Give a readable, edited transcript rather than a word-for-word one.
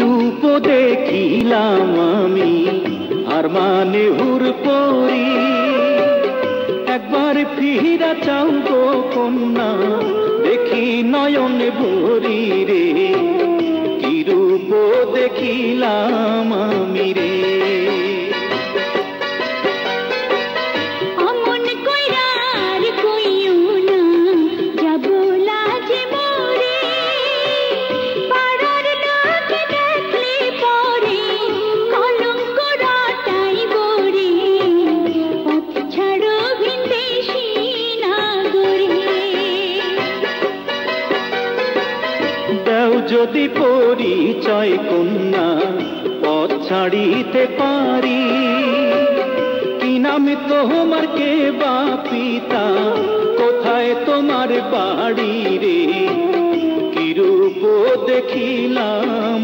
রূপ দেখিলাম আমি আর মানে হুর পরি, একবার ফিরা চাও গো কন্যা দেখি নয়ন ভরি রে, কি রূপ দেখিলাম আমি রে। যদি পরিচয় কন্যা পথ ছাড়িতে পারি, কি নাম তোমার কে বা পিতা, কোথায় তোমার বাড়ি রে, কি রূপ দেখিলাম